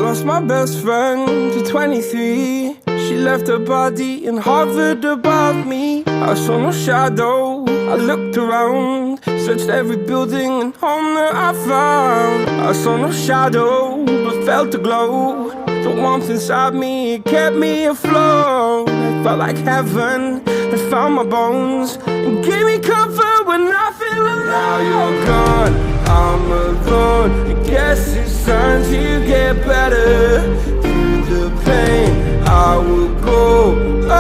lost my best friend to 23. She left her body and hovered above me. I saw no shadow, I looked around, searched every building and home that I found. I saw no shadow, but felt the glow. The warmth inside me, it kept me afloat. It felt like heaven had found my bones and gave me comfort when I feel alone. Now you're gone, I'm alone. I guess it's time to get better. Through the pain, I will go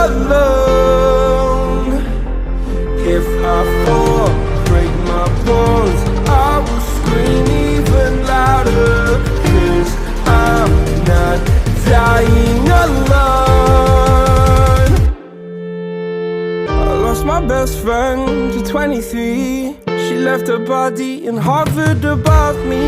alone. If I fall, break my bones, I will scream even louder. 'Cause I'm not dying alone. I lost my best friend to 23. She left her body and hovered above me.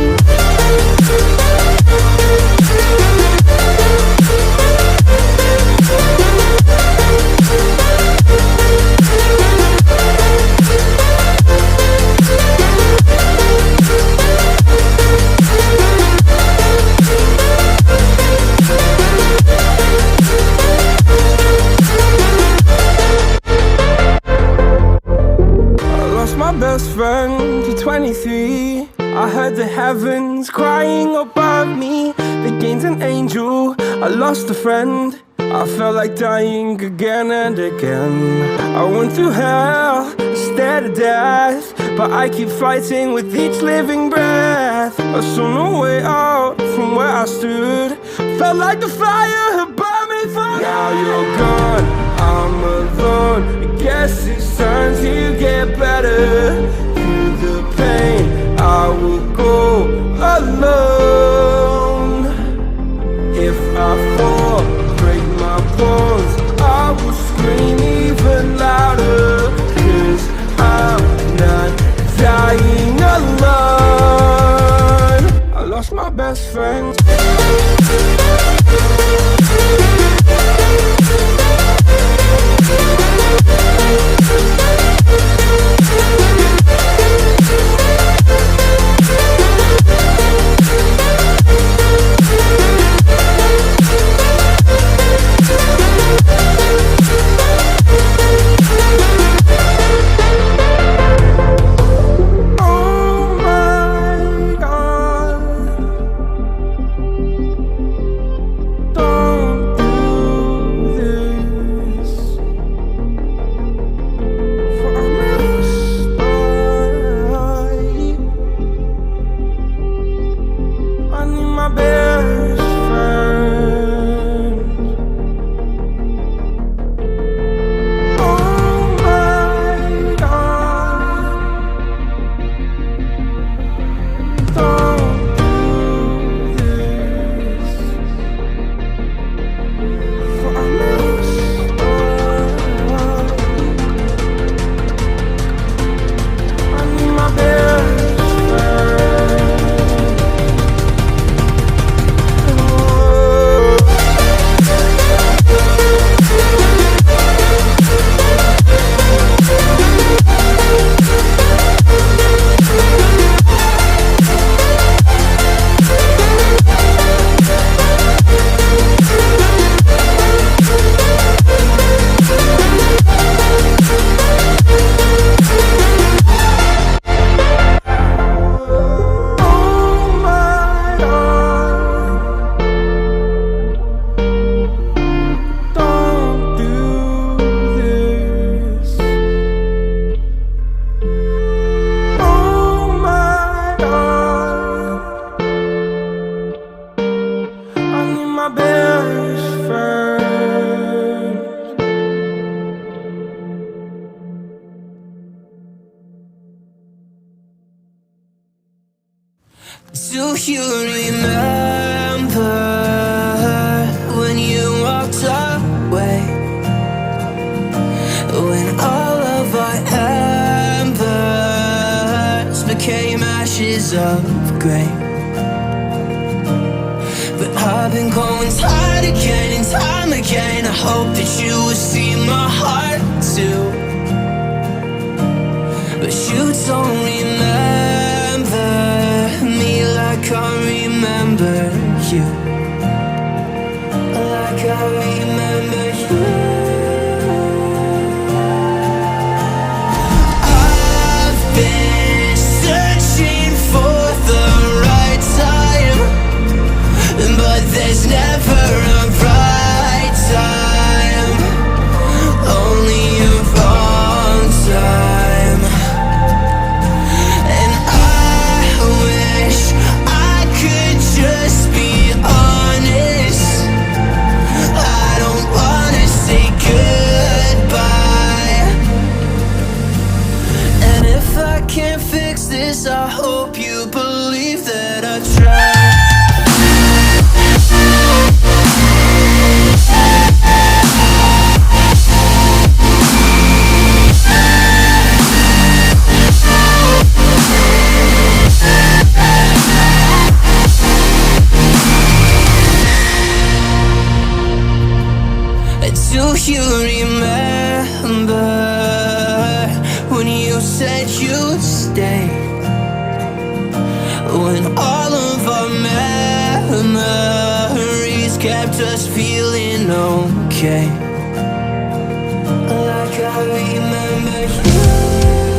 My best friend to 23. I heard the heavens crying above me. They gained an angel, I lost a friend. I felt like dying again and again. I went through hell instead of death, but I keep fighting with each living breath. I saw no way out from where I stood. Felt like the fire had burned me for. Now you're gone, I'm alone. I guess it's time to get better. Through the pain, I will go alone. If I fall, break my bones, I will scream even louder. 'Cause I'm not dying alone. I lost my best friend. Do you remember when you walked away? When all of our embers became ashes of grey. But I've been going tired again and time again. I hope that you will see my heart too. But you don't remember me like I remember you. I remember you. I've been searching for the right time, but there's never a right time, only a wrong time. And I wish I could just be honest. I don't wanna say goodbye. And if I can't fix this, I hope you believe that I tried. Do you remember when you said you'd stay? When all of our memories kept us feeling okay. Like I remember you.